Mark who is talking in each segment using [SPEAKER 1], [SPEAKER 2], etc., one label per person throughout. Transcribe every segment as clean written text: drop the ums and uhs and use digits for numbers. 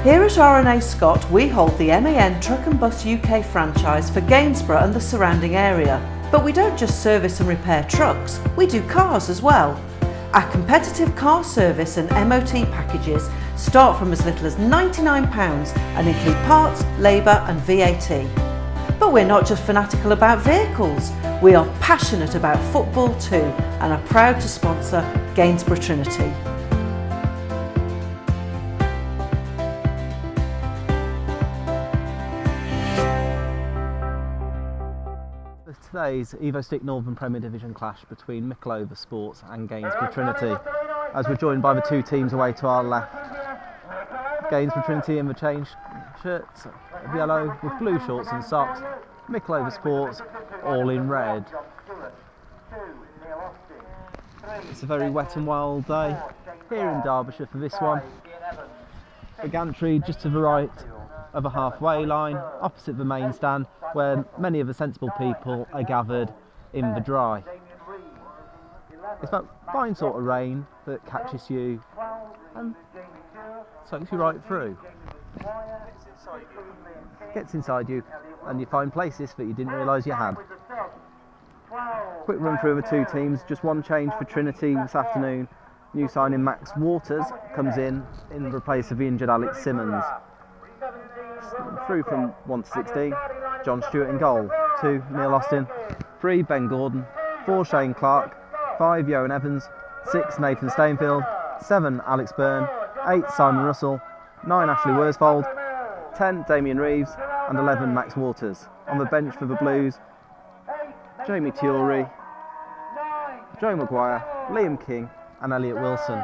[SPEAKER 1] Here at RNA Scott, we hold the MAN Truck and Bus UK franchise for Gainsborough and the surrounding area. But we don't just service and repair trucks, we do cars as well. Our competitive car service and MOT packages start from as little as £99 and include parts, labour and VAT. But we're not just fanatical about vehicles, we are passionate about football too and are proud to sponsor Gainsborough Trinity.
[SPEAKER 2] Today's EvoStick Northern Premier Division clash between Mickleover Sports and Gainsborough Trinity, as we're joined by the two teams away to our left. Gainsborough Trinity in the changed shirts of yellow with blue shorts and socks. Mickleover Sports all in red. It's a very wet and wild day here in Derbyshire for this one. The gantry just to the right of a halfway line, opposite the main stand, where many of the sensible people are gathered in the dry. It's that fine sort of rain that catches you and soaks you right through. Gets inside you and you find places that you didn't realise you had. Quick run through the two teams, just one change for Trinity this afternoon. New signing Max Waters comes in the place of the injured Alex Simmons. Through from 1 to 16, John Stewart in goal, 2 Neil Austin, 3 Ben Gordon, 4 Shane Clark, 5 Johan Evans, 6 Nathan Stainfield, 7 Alex Byrne, 8 Simon Russell, 9 Ashley Worsfold, 10 Damien Reeves and 11 Max Waters. On the bench for the Blues, Jamie Tiori, Joe Maguire, Liam King and Elliot Wilson.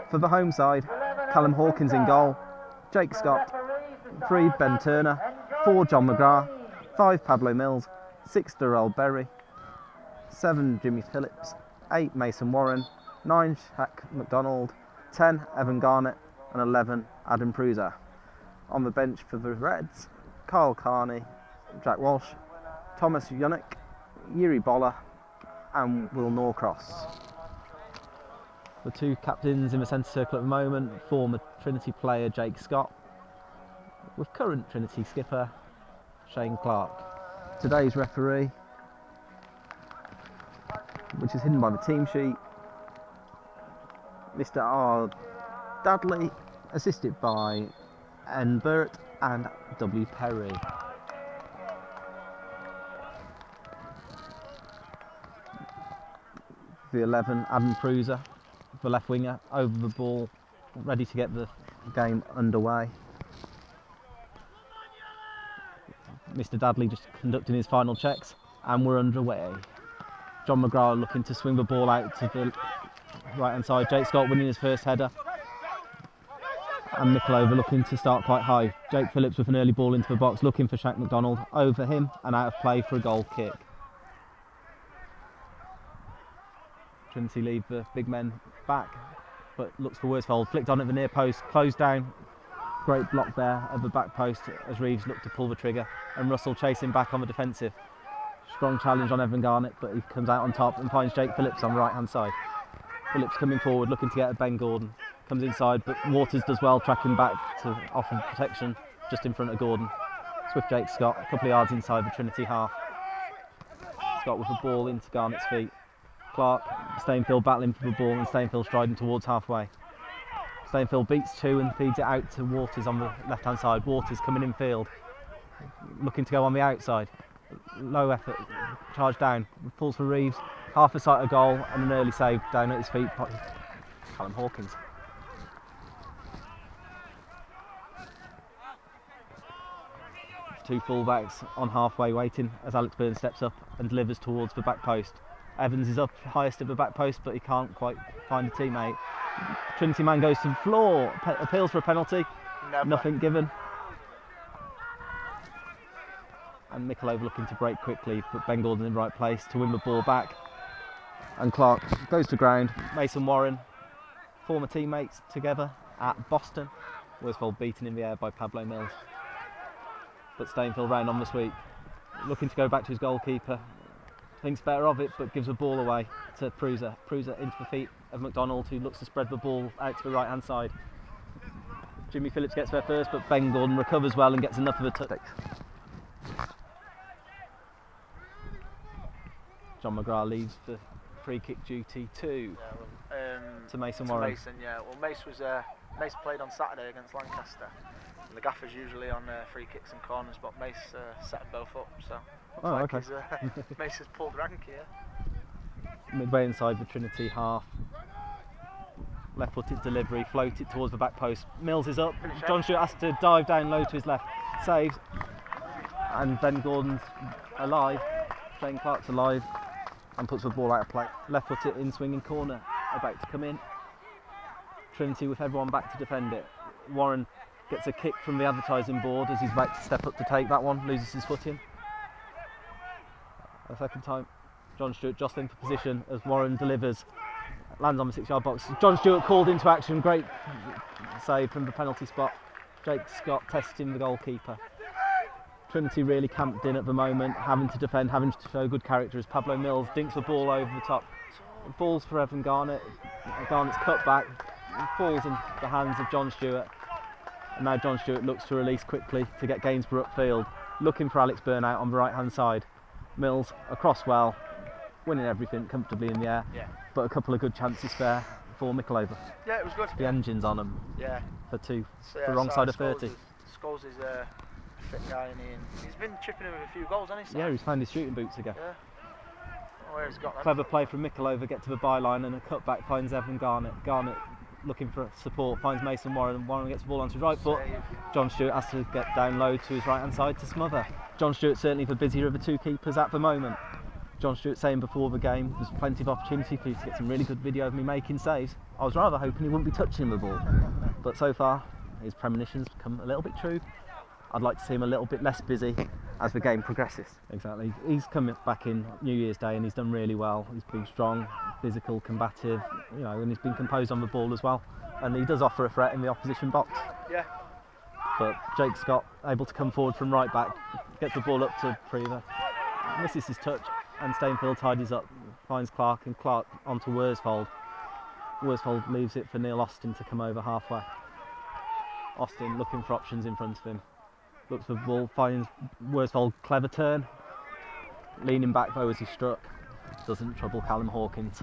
[SPEAKER 2] For the home side, Callum Hawkins in goal, Jake Scott, 3 Ben Turner, 4 John McGrath, 5 Pablo Mills, 6 Darrell Berry, 7 Jimmy Phillips, 8 Mason Warren, 9 Shaq McDonald, 10 Evan Garnett and 11 Adam Pruser. On the bench for the Reds, Kyle Carney, Jack Walsh, Thomas Yunick, Yuri Boller and Will Norcross. The two captains in the centre circle at the moment, former Trinity player Jake Scott, with current Trinity skipper Shane Clark. Today's referee, which is hidden by the team sheet, Mr. R. Dudley, assisted by N. Burt and W. Perry. The 11, Adam Pruser, the left winger, over the ball, ready to get the game underway. Mr. Dudley just conducting his final checks and we're underway. John McGrath looking to swing the ball out to the right hand side. Jake Scott winning his first header. And Mickleover looking to start quite high. Jake Phillips with an early ball into the box, looking for Shaq McDonald, over him and out of play for a goal kick. Trinity leave the big men back, but looks for Worsfold, flicked on at the near post, closed down. Great block there at the back post as Reeves looked to pull the trigger and Russell chasing back on the defensive. Strong challenge on Evan Garnett, but he comes out on top and finds Jake Phillips on the right hand side. Phillips coming forward looking to get at Ben Gordon, comes inside but Waters does well tracking back to offer protection just in front of Gordon. Swift Jake Scott a couple of yards inside the Trinity half. Scott with the ball into Garnett's feet. Clark, Stainfield battling for the ball and Stainfield striding towards halfway. Stainfield beats 2 and feeds it out to Waters on the left hand side. Waters coming in field, looking to go on the outside. Low effort, charge down, falls for Reeves, half a sight of goal and an early save down at his feet by Callum Hawkins. Two fullbacks on halfway waiting as Alex Byrne steps up and delivers towards the back post. Evans is up highest at the back post but he can't quite find a teammate. Trinity man goes to the floor, appeals for a penalty, nothing given. And Mickleover looking to break quickly, put Ben Gordon in the right place to win the ball back. And Clark goes to ground. Mason Warren, former teammates together at Boston. Worsfold beaten in the air by Pablo Mills. But Stainfield round on the sweep, looking to go back to his goalkeeper. Thinks better of it, but gives the ball away to Pruser. Pruser into the feet of McDonald, who looks to spread the ball out to the right hand side. Jimmy Phillips gets there first, but Ben Gordon recovers well and gets enough of a touch. John McGrath leaves for free kick duty to Mason Warren.
[SPEAKER 3] Mason, yeah. Well, Mace played on Saturday against Lancaster. And the gaffer's usually on free kicks and corners, but Mace set them both up. So looks like Mace has pulled rank here.
[SPEAKER 2] Midway inside the Trinity half. Left-footed delivery, floated towards the back post. Mills is up. John Stewart has to dive down low to his left. Saves. And Ben Gordon's alive. Shane Clark's alive. And puts the ball out of play. Left-footed in swinging corner. About to come in. Trinity with everyone back to defend it. Warren gets a kick from the advertising board as he's about to step up to take that one. Loses his footing. A second time. John Stewart jostling for position as Warren delivers. Lands on the 6-yard box. John Stewart called into action. Great save from the penalty spot. Jake Scott testing the goalkeeper. Trinity really camped in at the moment, having to defend, having to show good character as Pablo Mills dinks the ball over the top. Balls for Evan Garnett. Garnett's cut back, falls in the hands of John Stewart. And now John Stewart looks to release quickly to get Gainsborough upfield. Looking for Alex Burnout on the right hand side. Mills across well, winning everything comfortably in the air.
[SPEAKER 3] Yeah.
[SPEAKER 2] But a couple of good chances there for Mickleover.
[SPEAKER 3] Yeah, it was good.
[SPEAKER 2] The engine's on them.
[SPEAKER 3] Yeah.
[SPEAKER 2] For two,
[SPEAKER 3] So,
[SPEAKER 2] the wrong side of 30.
[SPEAKER 3] Scholes is a fit guy, and he's been chipping in with a few goals, hasn't he?
[SPEAKER 2] Yeah, he's found his shooting boots again.
[SPEAKER 3] Yeah. Oh, where he's got them.
[SPEAKER 2] Clever play from Mickleover, get to the byline and a cutback finds Evan Garnett. Garnett looking for support, finds Mason Warren. Warren gets the ball onto his right foot.
[SPEAKER 3] Save.
[SPEAKER 2] John Stewart has to get down low to his right hand side to smother. John Stewart certainly the busier of the two keepers at the moment. John Stewart saying before the game there's plenty of opportunity for you to get some really good video of me making saves. I was rather hoping he wouldn't be touching the ball, but so far his premonitions become a little bit true. I'd like to see him a little bit less busy as the game progresses. Exactly. He's come back in New Year's Day and he's done really well. He's been strong, physical, combative, you know, and he's been composed on the ball as well. And he does offer a threat in the opposition box.
[SPEAKER 3] Yeah.
[SPEAKER 2] But Jake Scott able to come forward from right back, gets the ball up to Prever, misses his touch, and Stainfield tidies up, finds Clark, and Clark onto Worsfold. Worsfold leaves it for Neil Austin to come over halfway. Austin looking for options in front of him. Looks for the ball, finds Worsfold, clever turn. Leaning back though as he struck. Doesn't trouble Callum Hawkins.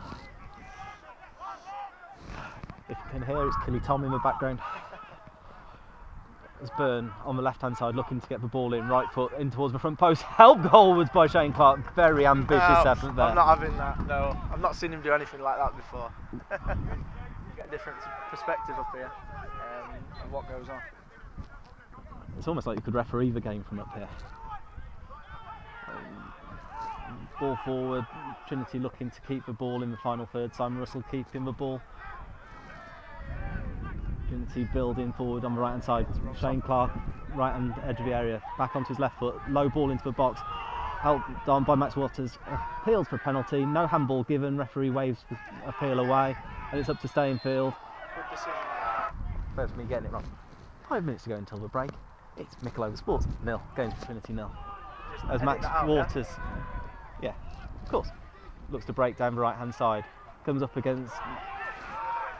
[SPEAKER 2] If you can hear, it's Killy Tom in the background. It's Byrne on the left hand side looking to get the ball in, right foot in towards the front post. Helped goalwards by Shane Clark. Very ambitious effort there.
[SPEAKER 3] I'm not having that, no. I've not seen him do anything like that before. Get a different perspective up here of what goes on.
[SPEAKER 2] It's almost like you could referee the game from up here. Ball forward, Trinity looking to keep the ball in the final third. Simon Russell keeping the ball. Trinity building forward on the right hand side. Shane Clark, right hand edge of the area, back onto his left foot, low ball into the box. Helped on by Max Waters. Appeals for penalty, no handball given. Referee waves the appeal away, and it's up to Stainfield.
[SPEAKER 3] Good decision.
[SPEAKER 2] There's me getting it wrong. 5 minutes to go until the break. It's Mickleover Sports 0, Gainsborough Trinity 0. As Max Waters, yeah, of course, looks to break down the right hand side. Comes up against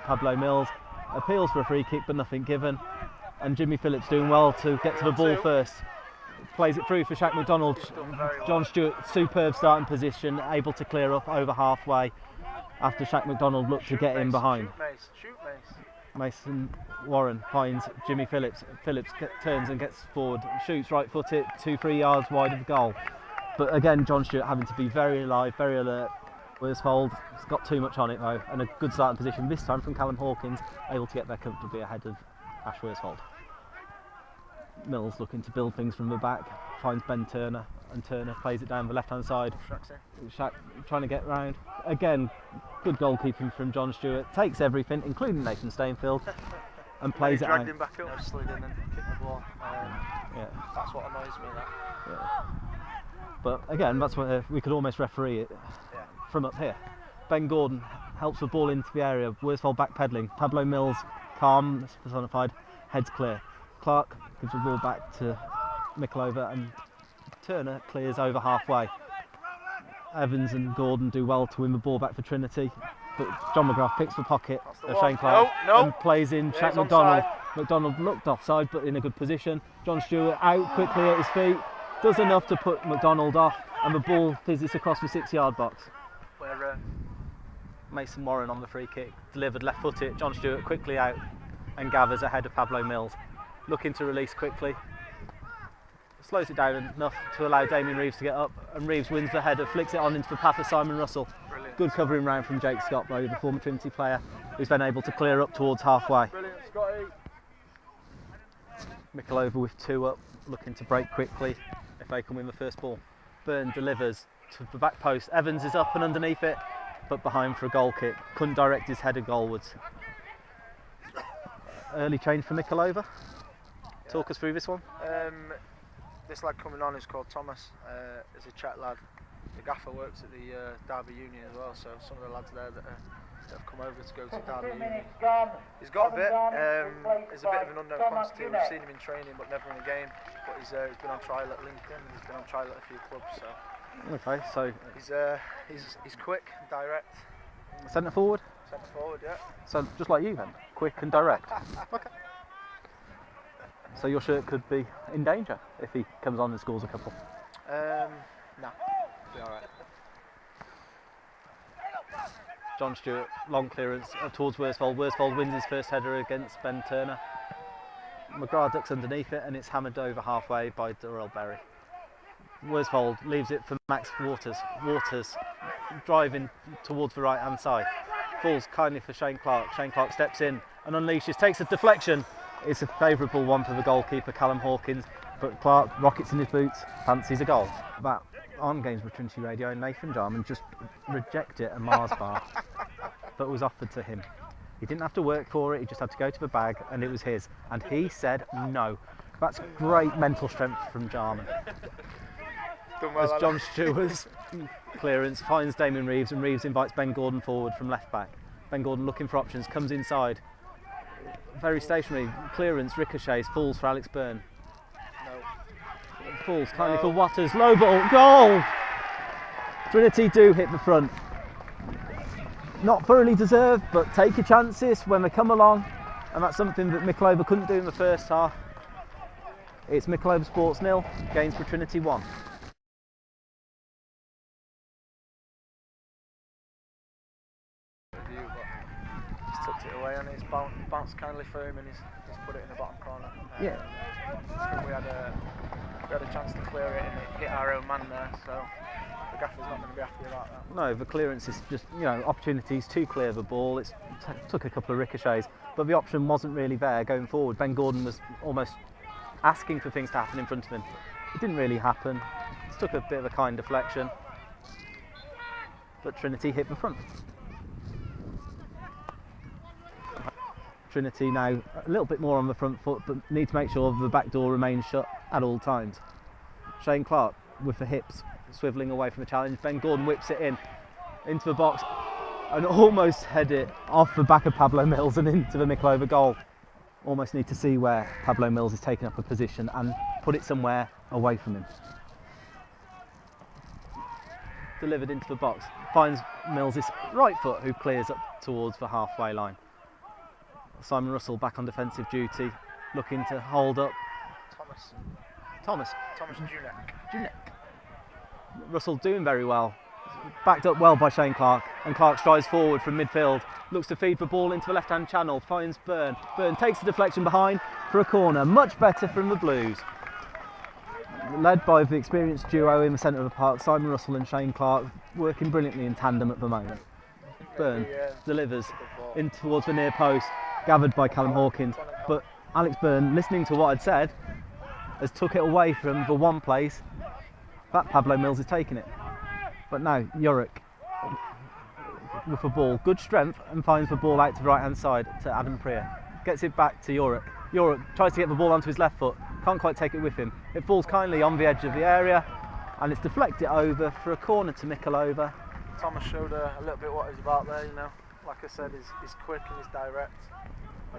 [SPEAKER 2] Pablo Mills. Appeals for a free kick, but nothing given. And Jimmy Phillips doing well to get to the ball first. Plays it through for Shaq McDonald. John Stewart, superb starting position, able to clear up over halfway after Shaq McDonald looked to get in behind.
[SPEAKER 3] Shoot Mace.
[SPEAKER 2] Mason Warren finds Jimmy Phillips. Phillips turns and gets forward, shoots right footed, 2-3 yards wide of the goal. But again, John Stewart having to be very alive, very alert. Worsfold has got too much on it though, and a good starting position this time from Callum Hawkins, able to get there comfortably ahead of Ash Worsfold. Mills looking to build things from the back, finds Ben Turner, and Turner plays it down the left hand side. Shaq trying to get round. Again, good goalkeeping from John Stewart, takes everything, including Nathan Stainfield, and plays it out.
[SPEAKER 3] Dragged him back up, slid in and kicked the ball.
[SPEAKER 2] Yeah.
[SPEAKER 3] That's what annoys me. That.
[SPEAKER 2] Yeah. But again, that's what we could almost referee it from up here. Ben Gordon helps the ball into the area. Worsfold backpedaling. Pablo Mills, calm, personified, heads clear. Clark gives the ball back to Mickleover, and Turner clears over halfway. Evans and Gordon do well to win the ball back for Trinity, but John McGrath picks the pocket of Shane Clark and plays in Shaq McDonald. McDonald looked offside but in a good position. John Stewart out quickly at his feet, does enough to put McDonald off, and the ball fizzes across the 6-yard box.
[SPEAKER 3] Where
[SPEAKER 2] Mason Warren on the free kick, delivered left footed, John Stewart quickly out and gathers ahead of Pablo Mills. Looking to release quickly, slows it down enough to allow Damien Reeves to get up, and Reeves wins the header, flicks it on into the path of Simon Russell.
[SPEAKER 3] brilliant.
[SPEAKER 2] Good covering round from Jake Scott, though, the former Trinity player, who's then able to clear up towards halfway.
[SPEAKER 3] Brilliant, Scotty.
[SPEAKER 2] Mickleover with 2 up, looking to break quickly if they can win the first ball. Byrne delivers to the back post, Evans is up and underneath it, but behind for a goal kick, couldn't direct his header goalwards. Early change for Mickleover. Talk us through this one.
[SPEAKER 3] This lad coming on is called Thomas. Is a Czech lad. The gaffer works at the Derby Union as well, so some of the lads there that have come over to go to Derby Union. He's got a bit. He's a bit of an unknown quantity. We've seen him in training, but never in a game. But he's been on trial at Lincoln. He's been on trial at a few clubs. So
[SPEAKER 2] Okay, so
[SPEAKER 3] he's quick, direct.
[SPEAKER 2] centre forward.
[SPEAKER 3] Centre forward, yeah.
[SPEAKER 2] So just like you then, quick and direct. Okay. So your shirt could be in danger if he comes on and scores a couple.
[SPEAKER 3] No, be all right.
[SPEAKER 2] John Stewart, long clearance towards Worsfold. Worsfold wins his first header against Ben Turner. McGrath ducks underneath it and it's hammered over halfway by Darrell Berry. Worsfold leaves it for Max Waters. Waters driving towards the right hand side. Falls kindly for Shane Clark. Shane Clark steps in and unleashes, takes a deflection. It's a favourable one for the goalkeeper, Callum Hawkins, but Clark, rockets in his boots, fancies a goal. That on Gainsborough Trinity Radio, Nathan Jarman just rejected a Mars bar that was offered to him. He didn't have to work for it, he just had to go to the bag and it was his. And he said no. That's great mental strength from Jarman. As John Stewart's clearance finds Damien Reeves and Reeves invites Ben Gordon forward from left back. Ben Gordon looking for options, comes inside. Very stationary, clearance, ricochets, falls for Alex Byrne.
[SPEAKER 3] No.
[SPEAKER 2] Falls kindly for Waters, low ball, goal! Trinity do hit the front. Not thoroughly deserved, but take your chances when they come along, and that's something that Mickleover couldn't do in the first half. It's Mickleover Sports 0, Gainsborough Trinity 1.
[SPEAKER 3] He's tucked it away and it's bounced kindly for him and he's put it in the bottom corner.
[SPEAKER 2] Yeah.
[SPEAKER 3] We had a chance to clear it and it hit our own man there, so the gaffer's not going to be happy about that.
[SPEAKER 2] No, the clearance is just, opportunities to clear the ball. It took a couple of ricochets, but the option wasn't really there going forward. Ben Gordon was almost asking for things to happen in front of him. It didn't really happen. It took a bit of a kind deflection, but Trinity hit the front. Trinity now a little bit more on the front foot, but need to make sure the back door remains shut at all times. Shane Clark with the hips swivelling away from the challenge. Ben Gordon whips it into the box and almost head it off the back of Pablo Mills and into the Mickleover goal. Almost need to see where Pablo Mills is taking up a position and put it somewhere away from him. Delivered into the box, finds Mills' right foot who clears up towards the halfway line. Simon Russell back on defensive duty, looking to hold up. Thomas Junek. Russell doing very well, backed up well by Shane Clark, and Clark strides forward from midfield, looks to feed the ball into the left hand channel, finds Byrne. Byrne takes the deflection behind for a corner, much better from the Blues. Led by the experienced duo in the centre of the park, Simon Russell and Shane Clark, working brilliantly in tandem at the moment. Byrne delivers in towards the near post, gathered by Callum Hawkins, but Alex Byrne, listening to what I'd said, has took it away from the one place that Pablo Mills is taking it. But now Yorick with the ball, good strength, and finds the ball out to the right hand side to Adam Priya. Gets it back to Yorick. Yorick tries to get the ball onto his left foot, can't quite take it with him. It falls kindly on the edge of the area and it's deflected over for a corner to Mickleover.
[SPEAKER 3] Thomas showed a little bit what he's about there, Like I said, he's quick and he's direct.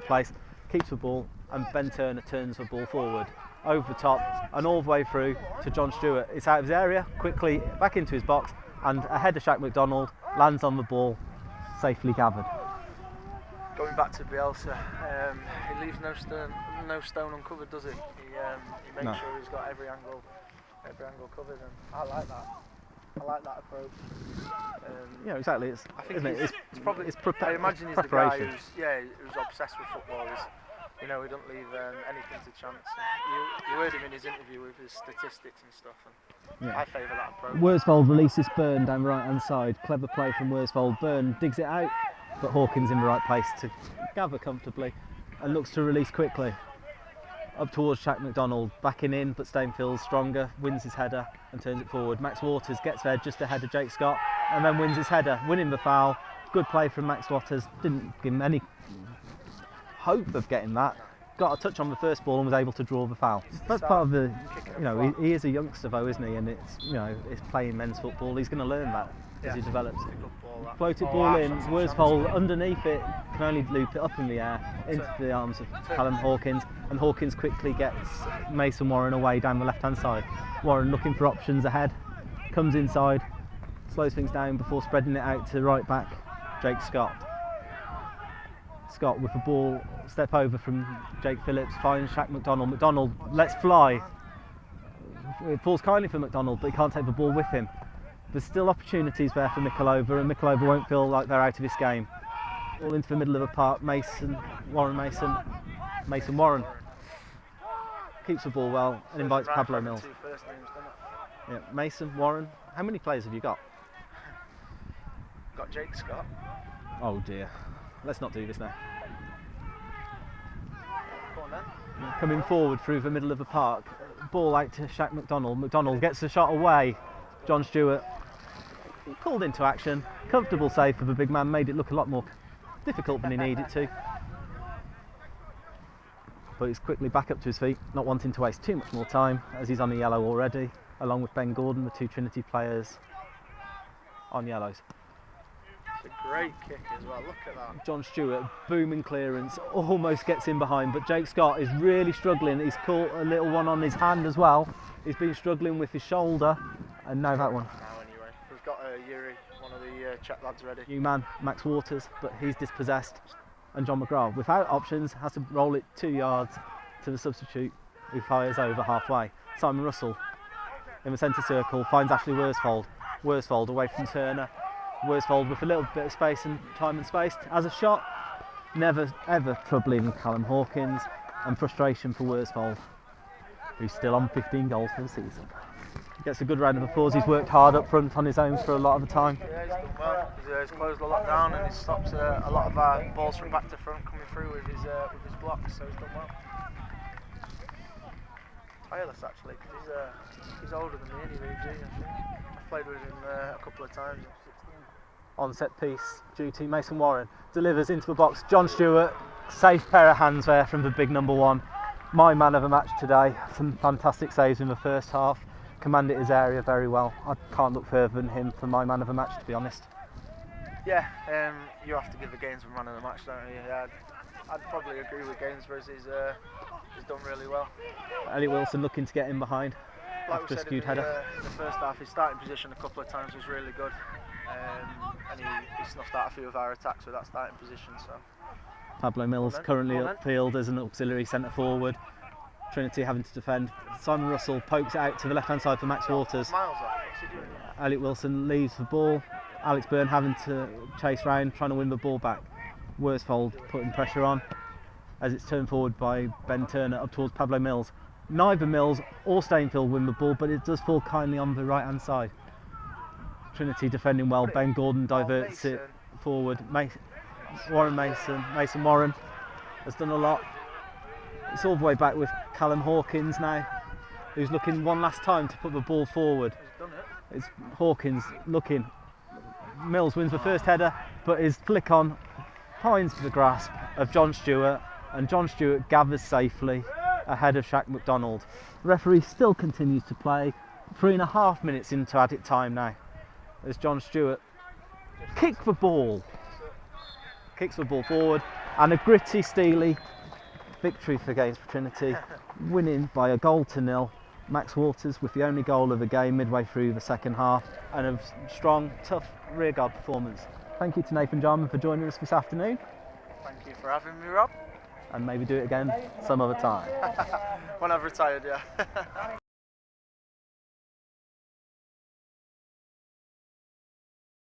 [SPEAKER 2] Place, keeps the ball, and Ben Turner turns the ball forward, over the top, and all the way through to John Stewart. It's out of his area, quickly back into his box, and ahead of Shaq McDonald, lands on the ball, safely gathered.
[SPEAKER 3] going back to Bielsa, he leaves no stone uncovered, does he? He makes sure he's got every angle covered, and I like that. I like that approach.
[SPEAKER 2] Yeah, exactly.
[SPEAKER 3] I think
[SPEAKER 2] it's
[SPEAKER 3] probably. I imagine he's the guy who's obsessed with football. He don't leave anything to chance. You heard him in his interview with his statistics and stuff, and I favour that approach.
[SPEAKER 2] Worsfold releases Byrne down the right hand side. Clever play from Worsfold. Byrne digs it out, but Hawkins in the right place to gather comfortably and looks to release quickly. Up towards Jack McDonald, backing in, but Stainfield's stronger, wins his header and turns it forward. Max Waters gets there just ahead of Jake Scott and then wins his header, winning the foul. Good play from Max Waters, didn't give him any hope of getting that. Got a touch on the first ball and was able to draw the foul. That's part of the, he is a youngster though, isn't he? And it's playing men's football. He's going to learn that as he develops. Floated ball in, Worsfold underneath it, can only loop it up in the air into the arms of Callum Hawkins, and Hawkins quickly gets Mason Warren away down the left hand side. Warren looking for options ahead, comes inside, slows things down before spreading it out to right back Jake Scott. Scott with the ball, step over from Jake Phillips, finds Shaq McDonald. McDonald lets fly. It falls kindly for McDonald, but he can't take the ball with him. There's still opportunities there for Mickleover, and Mickleover won't feel like they're out of this game. All into the middle of the park, Mason Warren keeps the ball well and invites Pablo Mills. Yeah, Mason, Warren. How many players have you got?
[SPEAKER 3] Got Jake Scott.
[SPEAKER 2] Oh dear. Let's not do this now.
[SPEAKER 3] Go on then.
[SPEAKER 2] Coming forward through the middle of the park, ball out to Shaq McDonald. McDonald gets the shot away. John Stewart called into action. Comfortable save for the big man, made it look a lot more difficult than he needed to. But he's quickly back up to his feet, not wanting to waste too much more time as he's on a yellow already, along with Ben Gordon, the two Trinity players on yellows.
[SPEAKER 3] It's a great kick as well, look at that.
[SPEAKER 2] John Stewart, booming clearance, almost gets in behind, but Jake Scott is really struggling. He's caught a little one on his hand as well. He's been struggling with his shoulder, and now that one.
[SPEAKER 3] Now anyway, we've got Yuri, one of the Czech lads ready.
[SPEAKER 2] New man, Max Waters, but he's dispossessed. And John McGrath, without options, has to roll it 2 yards to the substitute, who fires over halfway. Simon Russell in the centre circle finds Ashley Worsfold. Worsfold away from Turner. Worsfold with a little bit of space and time and space has a shot. Never ever troubling Callum Hawkins, and frustration for Worsfold, who's still on 15 goals for the season. He gets a good round of applause. He's worked hard up front on his own for a lot of the time.
[SPEAKER 3] Yeah, he's done well. He's closed a lot down, and he's stopped a lot of our balls from back to front coming through with his blocks, so he's done well. Tireless actually, because he's older than me anyway, I think. I've played with him a couple of times.
[SPEAKER 2] On set piece duty, Mason Warren delivers into the box. John Stewart, safe pair of hands there from the big number one. My man of the match today. Some fantastic saves in the first half. Commanded his area very well. I can't look further than him for my man of the match, to be honest.
[SPEAKER 3] Yeah, you have to give the Gainsborough man of the match, don't you? Yeah, I'd probably agree with Gainsborough. He's done really well.
[SPEAKER 2] Elliot Wilson looking to get in behind
[SPEAKER 3] like
[SPEAKER 2] after a skewed header.
[SPEAKER 3] In the first half, his starting position a couple of times was really good. And he snuffed out a few of our attacks with that starting position. So
[SPEAKER 2] Pablo Mills currently upfield as an auxiliary centre forward. Trinity having to defend. Simon Russell pokes it out to the left hand side for Max Waters.
[SPEAKER 3] Miles off. What's he doing?
[SPEAKER 2] Elliot Wilson leaves the ball. Alex Byrne having to chase round, trying to win the ball back. Worsfold putting pressure on as it's turned forward by Ben Turner up towards Pablo Mills. Neither Mills or Stainfield win the ball, but it does fall kindly on the right hand side. Trinity defending well. Ben Gordon diverts it forward. Mason Warren has done a lot. It's all the way back with Callum Hawkins now, who's looking one last time to put the ball forward.
[SPEAKER 3] He's done it.
[SPEAKER 2] It's Hawkins looking. Mills wins the first header, but his flick on finds the grasp of John Stewart, and John Stewart gathers safely ahead of Shaq McDonald. The referee still continues to play. 3.5 minutes into added time now, as John Stewart kicks the ball forward, and a gritty, steely victory for Gainsborough Trinity, winning by a 1-0. Max Waters with the only goal of the game midway through the second half, and a strong, tough rearguard performance. Thank you to Nathan Jarman for joining us this afternoon.
[SPEAKER 3] Thank you for having me, Rob.
[SPEAKER 2] And maybe do it again some other time.
[SPEAKER 3] When I've retired, yeah.